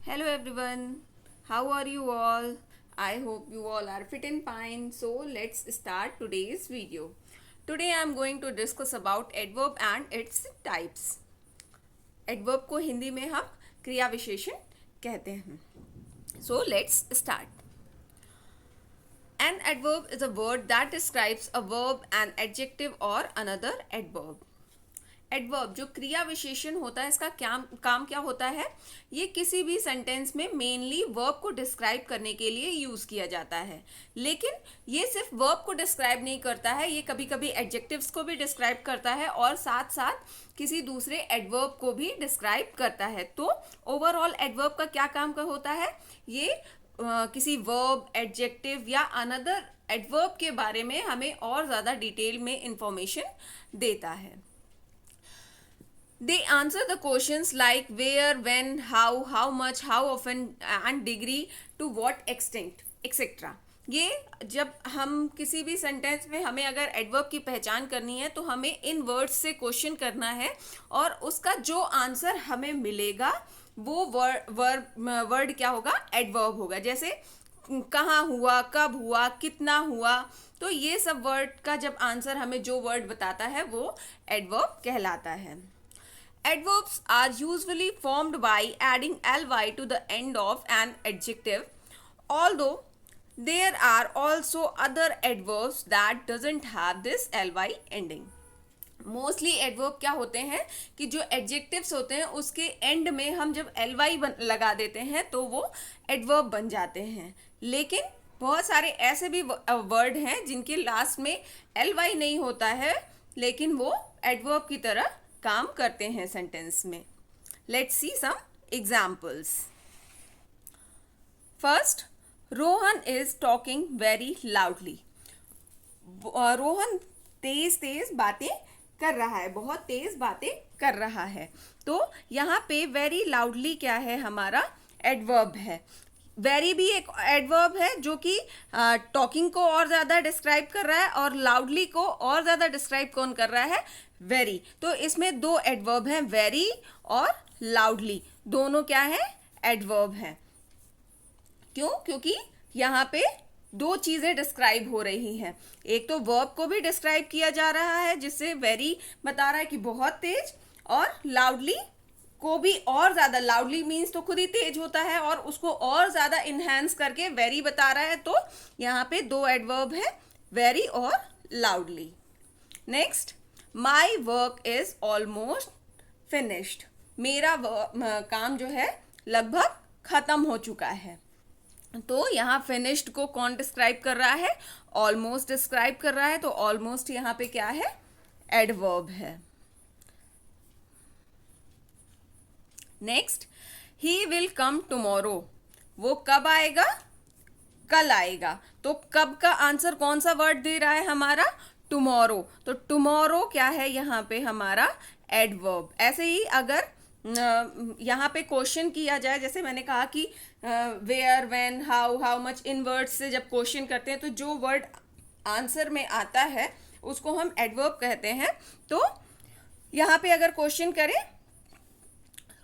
Hello everyone, how are you all? I hope you all are fit and fine. So let's start today's video. Today I am going to discuss about adverb and its types. Adverb को हिंदी में हम क्रिया विशेषण कहते हैं. So let's start. An adverb is a word that describes a verb, an adjective or another adverb. Adverb जो क्रिया विशेषण होता है इसका काम क्या होता है. ये किसी भी सेंटेंस में मेनली वर्ब को डिस्क्राइब करने के लिए यूज किया जाता है, लेकिन ये सिर्फ वर्ब को डिस्क्राइब नहीं करता है, ये कभी कभी एडजेक्टिव्स को भी डिस्क्राइब करता है और साथ साथ किसी दूसरे एडवर्ब को भी डिस्क्राइब करता है. तो ओवरऑल एडवर्ब का क्या काम का होता है, ये किसी वर्ब, एडजेक्टिव या अनदर एडवर्ब के बारे में हमें और ज़्यादा डिटेल में इंफॉर्मेशन देता है. They answer the questions like where, when, how much, how often and degree, to what extent, etc. ये जब हम किसी भी सेंटेंस में हमें अगर एडवर्ब की पहचान करनी है तो हमें इन वर्ड्स से क्वेश्चन करना है और उसका जो आंसर हमें मिलेगा वो वर्ड क्या होगा, एडवर्ब होगा. जैसे कहाँ हुआ, कब हुआ, कितना हुआ, तो ये सब वर्ड का जब आंसर हमें जो वर्ड बताता है वो एडवर्ब कहलाता है. Adverbs are usually formed by adding ly to the end of an adjective, although there are also other adverbs that doesn't have this ly ending. Mostly adverb क्या होते हैं कि जो एडजेक्टिव्स होते हैं उसके एंड में हम जब ly लगा देते हैं तो वो एडवर्ब बन जाते हैं, लेकिन बहुत सारे ऐसे भी वर्ड हैं जिनके लास्ट में ly नहीं होता है लेकिन वो एडवर्ब की तरह काम करते हैं सेंटेंस में. Let's see some examples. First, Rohan is talking very loudly. Rohan तेज तेज बातें कर रहा है, बहुत तेज बातें कर रहा है. तो यहाँ पे वेरी लाउडली क्या है, हमारा एडवर्ब है. वेरी भी एक एडवर्ब है जो कि टॉकिंग को और ज़्यादा डिस्क्राइब कर रहा है और लाउडली को और ज़्यादा डिस्क्राइब कौन कर रहा है, वेरी. तो इसमें दो एडवर्ब हैं, वेरी और लाउडली, दोनों क्या है, एडवर्ब हैं. क्यों? क्योंकि यहाँ पे दो चीज़ें डिस्क्राइब हो रही हैं. एक तो वर्ब को भी डिस्क्राइब किया जा रहा है जिससे वेरी बता रहा है कि बहुत तेज, और लाउडली को भी और ज़्यादा, लाउडली मीन्स तो खुद ही तेज होता है और उसको और ज़्यादा इन्हेंस करके वेरी बता रहा है. तो यहाँ पे दो एडवर्ब है, वेरी और loudly. Next, my work is almost finished. मेरा काम जो है लगभग खत्म हो चुका है. तो यहाँ फिनिश्ड को कौन डिस्क्राइब कर रहा है, ऑलमोस्ट डिस्क्राइब कर रहा है. तो ऑलमोस्ट यहाँ पे क्या है, एडवर्ब है. Next, he will come tomorrow. वो कब आएगा, कल आएगा. तो कब का आंसर कौन सा वर्ड दे रहा है, हमारा टुमारो. तो टुमारो क्या है यहाँ पे, हमारा एडवर्ब. ऐसे ही अगर यहाँ पे क्वेश्चन किया जाए, जैसे मैंने कहा कि वेयर, व्हेन, हाउ मच, इन वर्ड्स से जब क्वेश्चन करते हैं तो जो वर्ड आंसर में आता है उसको हम एडवर्ब कहते हैं. तो यहाँ पे अगर क्वेश्चन करें,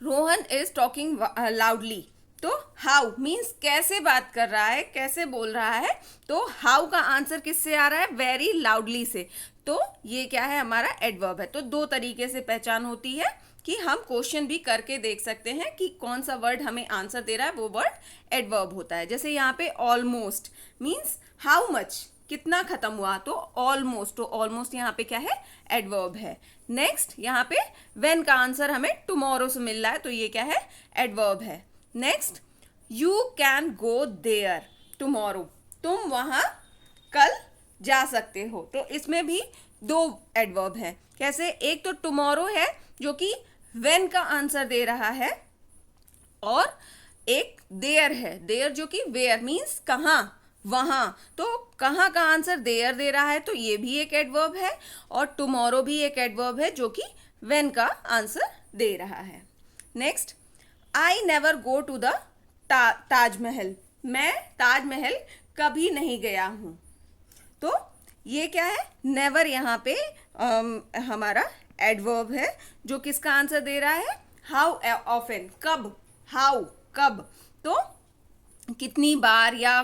रोहन इज टॉकिंग लाउडली, तो हाउ मीन्स कैसे बात कर रहा है, कैसे बोल रहा है. तो हाउ का आंसर किससे आ रहा है, वेरी लाउडली से. तो ये क्या है, हमारा एडवर्ब है. तो दो तरीके से पहचान होती है कि हम क्वेश्चन भी करके देख सकते हैं कि कौन सा वर्ड हमें आंसर दे रहा है, वो वर्ड एडवर्ब होता है. जैसे यहाँ पे ऑलमोस्ट मीन्स हाउ मच, कितना खत्म हुआ, तो ऑलमोस्ट. तो ऑलमोस्ट यहाँ पे क्या है, एडवर्ब है. नेक्स्ट, यहाँ पे व्हेन का आंसर हमें टुमारो से मिल रहा है, तो ये क्या है, एडवर्ब है. Next, you can go there tomorrow. तुम वहाँ कल जा सकते हो. तो इसमें भी दो एडवर्ब है. कैसे, एक तो टुमारो है जो कि व्हेन का आंसर दे रहा है, और एक देयर है, देयर जो कि वेयर मीन्स कहाँ, वहाँ. तो कहाँ का आंसर देयर दे रहा है, तो ये भी एक एडवर्ब है, और टुमारो भी एक एडवर्ब है जो कि व्हेन का आंसर दे रहा है. Next, I never go to the Taj Mahal. मैं ताजमहल कभी नहीं गया हूँ. तो ये क्या है, नेवर यहाँ पे हमारा एडवर्ब है जो किसका आंसर दे रहा है, हाउ ऑफन, कब, हाउ कब, तो कितनी बार या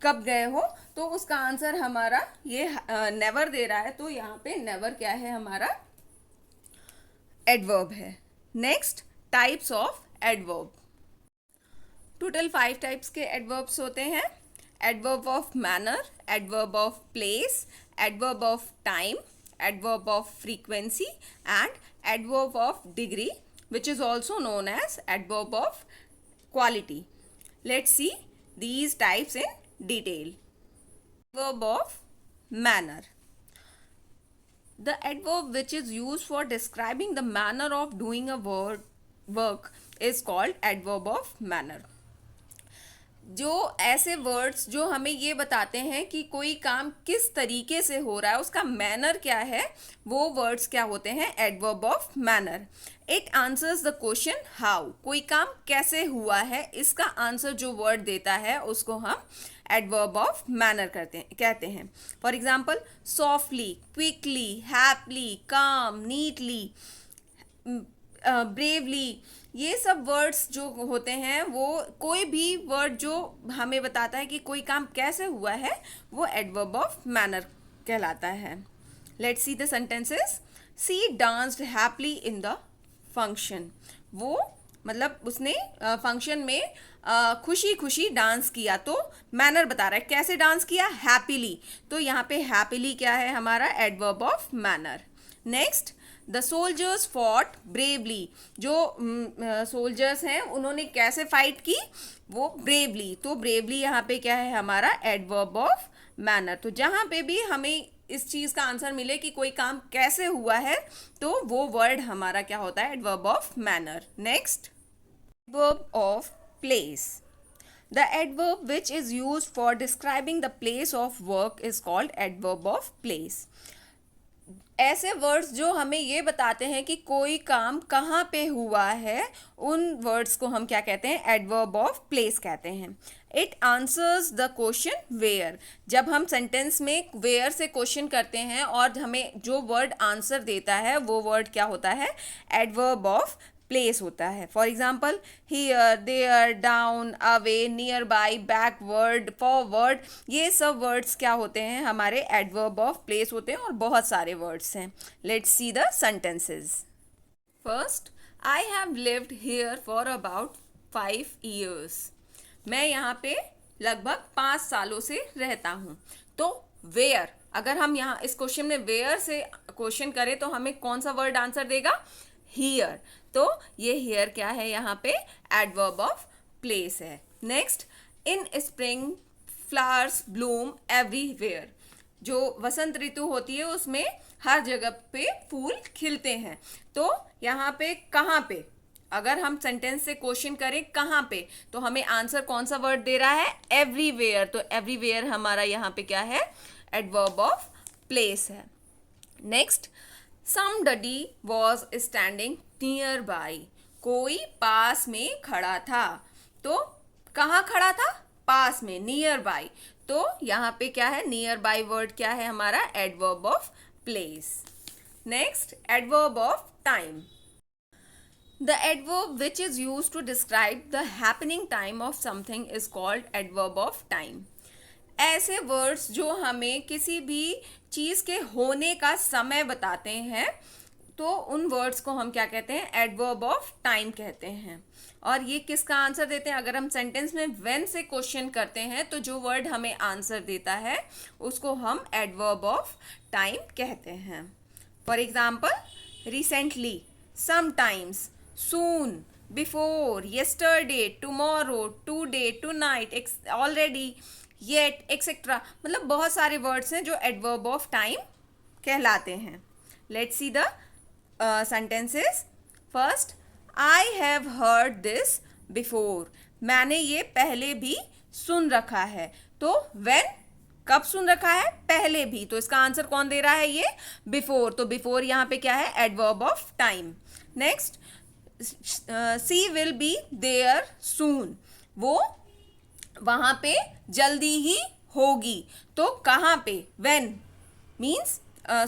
कब गए हो, तो उसका आंसर हमारा ये नेवर दे रहा है, तो यहाँ पे नेवर क्या है हमारा एडवर्ब है. Next, types of adverb. Total 5 types के एडवर्ब्स होते हैं. Adverb of manner, adverb of place, adverb of time, adverb of frequency and adverb of degree, which is also known as adverb of quality. Let's see these types in detail. Adverb of manner. The adverb which is used for describing the manner of doing a work is called adverb of manner. जो ऐसे words जो हमें ये बताते हैं कि कोई काम किस तरीके से हो रहा है, उसका मैनर क्या है, वो वर्ड्स क्या होते हैं, adverb of manner. It answers the question how, कोई काम कैसे हुआ है, इसका आंसर जो वर्ड देता है उसको हम एडवर्ब ऑफ मैनर कहते हैं. For example, softly, quickly, happily, काम, नीटली, ब्रेवली, ये सब वर्ड्स जो होते हैं, वो कोई भी वर्ड जो हमें बताता है कि कोई काम कैसे हुआ है, वो एडवर्ब ऑफ मैनर कहलाता है. Let's see the sentences. She danced happily in the function. वो मतलब उसने फंक्शन में खुशी खुशी डांस किया, तो मैनर बता रहा है कैसे डांस किया, हैप्पीली, तो यहाँ पे हैप्पीली क्या है हमारा adverb of manner. Next, the soldiers fought bravely. जो सोल्जर्स हैं उन्होंने कैसे फाइट की, वो ब्रेवली, तो ब्रेवली यहाँ पे क्या है हमारा एडवर्ब ऑफ मैनर. तो जहाँ पे भी हमें इस चीज़ का आंसर मिले कि कोई काम कैसे हुआ है, तो वो वर्ड हमारा क्या होता है, adverb of manner. Next, adverb of place. The adverb which is used for describing the place of work is called adverb of place. ऐसे वर्ड्स जो हमें ये बताते हैं कि कोई काम कहाँ पे हुआ है, उन वर्ड्स को हम क्या कहते हैं, एडवर्ब ऑफ प्लेस कहते हैं. It answers the question where. जब हम सेंटेंस में वेयर से क्वेश्चन करते हैं और हमें जो वर्ड आंसर देता है, वो वर्ड क्या होता है, एडवर्ब ऑफ प्लेस होता है. For example, here, there, down, away, near by, backward, forward, ये सब वर्ड्स क्या होते हैं हमारे एडवर्ब ऑफ प्लेस होते हैं, और बहुत सारे वर्ड्स हैं. Let's see the sentences. First, I have lived here for about 5 years. मैं यहाँ पे लगभग 5 सालों से रहता हूँ. तो वेयर, अगर हम यहाँ इस क्वेश्चन में वेयर से क्वेश्चन करें तो हमें कौन सा वर्ड आंसर देगा, हियर. तो ये हियर क्या है यहाँ पे, एडवर्ब ऑफ प्लेस है. नेक्स्ट, इन स्प्रिंग फ्लावर्स ब्लूम एवरीवेयर. जो वसंत ऋतु होती है उसमें हर जगह पे फूल खिलते हैं. तो यहाँ पे कहाँ पे, अगर हम सेंटेंस से क्वेश्चन करें कहाँ पे, तो हमें आंसर कौन सा वर्ड दे रहा है, एवरीवेयर. तो एवरीवेयर हमारा यहाँ पे क्या है, एडवर्ब ऑफ प्लेस है. Next, somebody was standing nearby. कोई पास में खड़ा था. तो कहाँ खड़ा था, पास में, नियर बाई. तो यहाँ पे क्या है, नियर बाई वर्ड क्या है हमारा, adverb of place. Next, adverb of time. The adverb which is used to describe the happening time of something is called adverb of time. ऐसे वर्ड्स जो हमें किसी भी चीज़ के होने का समय बताते हैं, तो उन वर्ड्स को हम क्या कहते हैं, एडवर्ब ऑफ टाइम कहते हैं. और ये किसका आंसर देते हैं, अगर हम सेंटेंस में व्हेन से क्वेश्चन करते हैं तो जो वर्ड हमें आंसर देता है उसको हम एडवर्ब ऑफ टाइम कहते हैं. For example, recently, sometimes, soon, before, yesterday, tomorrow, today, tonight, already, yet, etcetera. मतलब बहुत सारे वर्ड्स हैं जो एडवर्ब ऑफ टाइम कहलाते हैं. Let's see the sentences. First, I have heard this before. मैंने ये पहले भी सुन रखा है. तो व्हेन, कब सुन रखा है, पहले भी. तो इसका आंसर कौन दे रहा है, ये बिफोर. तो बिफोर यहाँ पे क्या है, adverb of time. Next, she will be there soon. वो वहाँ पे जल्दी ही होगी. तो कहाँ पे, व्हेन मीन्स,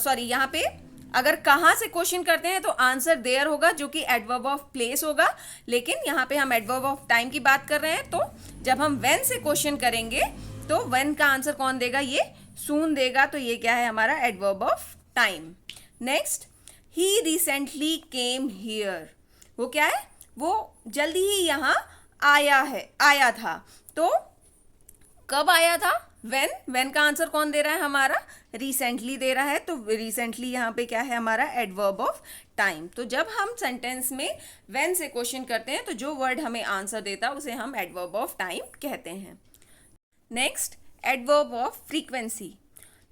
सॉरी, यहाँ पे अगर कहाँ से क्वेश्चन करते हैं तो आंसर देयर होगा, जो कि एडवर्ब ऑफ प्लेस होगा, लेकिन यहाँ पे हम एडवर्ब ऑफ टाइम की बात कर रहे हैं, तो जब हम व्हेन से क्वेश्चन करेंगे तो व्हेन का आंसर कौन देगा, ये सून देगा, तो ये क्या है हमारा adverb of time. Next, he recently came here, वो क्या है, वो जल्दी ही यहाँ आया था, तो कब आया था, व्हेन का आंसर कौन दे रहा है हमारा, रिसेंटली दे रहा है, तो रिसेंटली यहाँ पे क्या है हमारा एडवर्ब ऑफ टाइम। तो जब हम सेंटेंस में व्हेन से क्वेश्चन करते हैं तो जो वर्ड हमें आंसर देता है उसे हम एडवर्ब ऑफ टाइम कहते हैं। Next, adverb of frequency,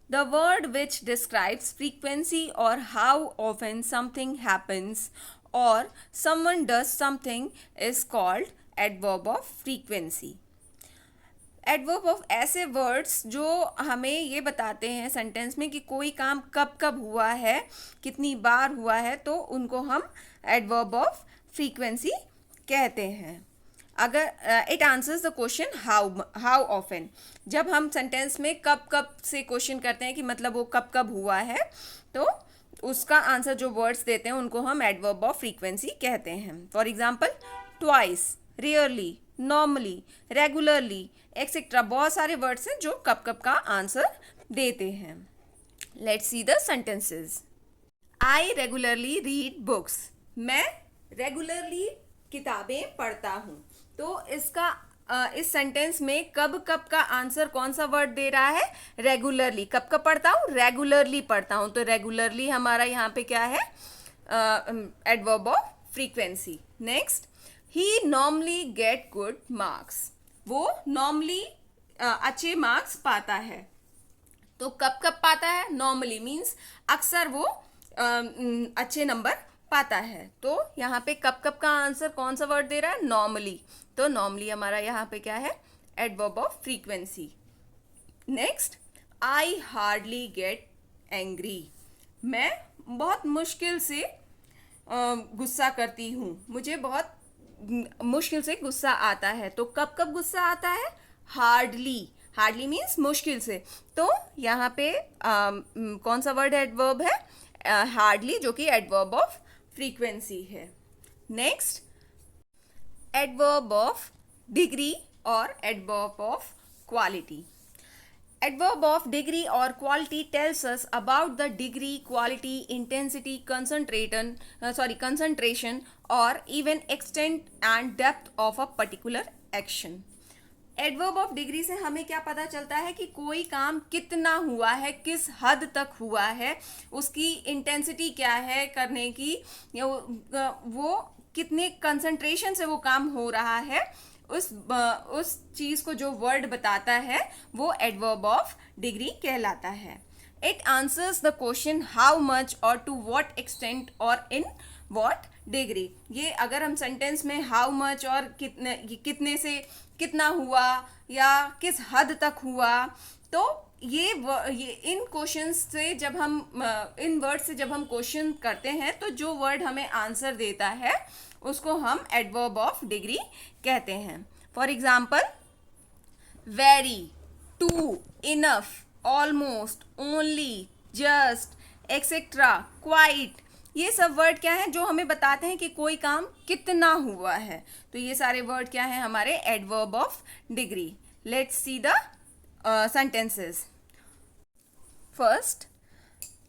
the word which describes frequency or how often something happens or someone does something is called adverb of frequency। Adverb of ऐसे वर्ड्स जो हमें ये बताते हैं सेंटेंस में कि कोई काम कब कब हुआ है, कितनी बार हुआ है, तो उनको हम एडवर्ब ऑफ फ्रीक्वेंसी कहते हैं। अगर it answers the question how often, जब हम सेंटेंस में कब कब से क्वेश्चन करते हैं कि मतलब वो कब कब हुआ है, तो उसका आंसर जो वर्ड्स देते हैं उनको हम एडवर्ब ऑफ फ्रीक्वेंसी कहते हैं। For example, twice, rarely, normally, regularly, etcetera, बहुत सारे वर्ड्स हैं जो कब कब का आंसर देते हैं। Let's see the sentences. I regularly read books, मैं रेगुलरली किताबें पढ़ता हूँ, तो इसका इस सेंटेंस में कब कब का आंसर कौन सा वर्ड दे रहा है, रेगुलरली। कब कब पढ़ता हूँ, रेगुलरली पढ़ता हूँ, तो रेगुलरली हमारा यहाँ पे क्या है, adverb of frequency. Next, he normally get good marks, वो नॉर्मली अच्छे मार्क्स पाता है, तो कब कब पाता है, नॉर्मली मीन्स अक्सर वो अच्छे नंबर पाता है, तो यहाँ पे कब कब का आंसर कौन सा वर्ड दे रहा है, नॉर्मली, तो नॉर्मली हमारा यहाँ पे क्या है, adverb of frequency. Next, I hardly get angry, मैं बहुत मुश्किल से गुस्सा करती हूँ, मुझे बहुत मुश्किल से गुस्सा आता है, तो कब कब गुस्सा आता है, हार्डली, हार्डली मीन्स मुश्किल से, तो यहाँ पे कौन सा वर्ड एडवर्ब है, हार्डली, जो कि एडवर्ब ऑफ फ्रीक्वेंसी है। नेक्स्ट, एडवर्ब ऑफ डिग्री और adverb of quality. Adverb of degree or quality tells us about the degree, quality, intensity, concentration or even extent and depth of a particular action. Adverb of degree से हमें क्या पता चलता है कि कोई काम कितना हुआ है, किस हद तक हुआ है, उसकी इंटेंसिटी क्या है करने की, वो कितने कंसंट्रेशन से वो काम हो रहा है, उस चीज को जो वर्ड बताता है वो एडवर्ब ऑफ डिग्री कहलाता है। It answers the question how much और टू व्हाट एक्सटेंट और इन व्हाट डिग्री। ये अगर हम सेंटेंस में हाउ मच और कितने से कितना हुआ या किस हद तक हुआ, तो ये इन क्वेश्चन से जब हम इन वर्ड से जब हम क्वेश्चन करते हैं तो जो वर्ड हमें आंसर देता है उसको हम एडवर्ब ऑफ डिग्री कहते हैं। For example, very, too, enough, almost, only, just, etcetera, quite, ये सब वर्ड क्या है जो हमें बताते हैं कि कोई काम कितना हुआ है, तो ये सारे वर्ड क्या है हमारे adverb of degree. Let's see the sentences. First,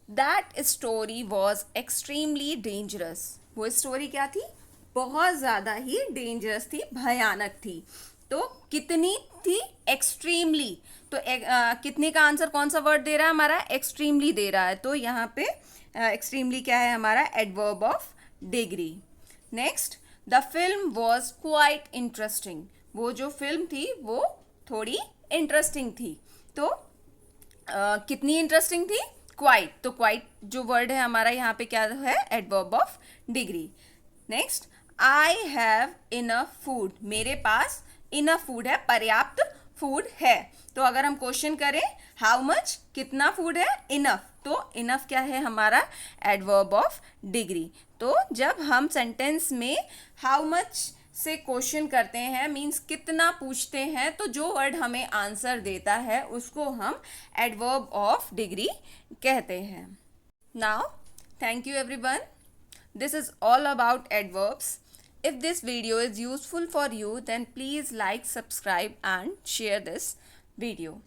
that story was extremely dangerous. वो स्टोरी क्या थी, बहुत ज़्यादा ही डेंजरस थी, भयानक थी, तो कितनी थी, एक्सट्रीमली, तो कितने का आंसर कौन सा वर्ड दे रहा है हमारा, एक्सट्रीमली दे रहा है, तो यहाँ पे एक्सट्रीमली क्या है हमारा adverb of degree. Next, the film was quite interesting, वो जो फिल्म थी वो थोड़ी इंटरेस्टिंग थी, तो कितनी इंटरेस्टिंग थी, क्वाइट, तो क्वाइट जो वर्ड है हमारा यहाँ पे क्या है, adverb of degree. Next, I have enough food, मेरे पास इनफ फूड है, पर्याप्त फूड है, तो अगर हम क्वेश्चन करें हाउ मच, कितना फूड है, इनफ, तो इनफ क्या है हमारा एडवर्ब ऑफ डिग्री। तो जब हम सेंटेंस में हाउ मच से क्वेश्चन करते हैं, मीन्स कितना पूछते हैं, तो जो वर्ड हमें आंसर देता है उसको हम एडवर्ब ऑफ डिग्री कहते हैं। Now Thank you everyone. This is all about adverbs. If this video is useful for you, then please like, subscribe and share this video.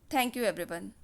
Thank you everyone.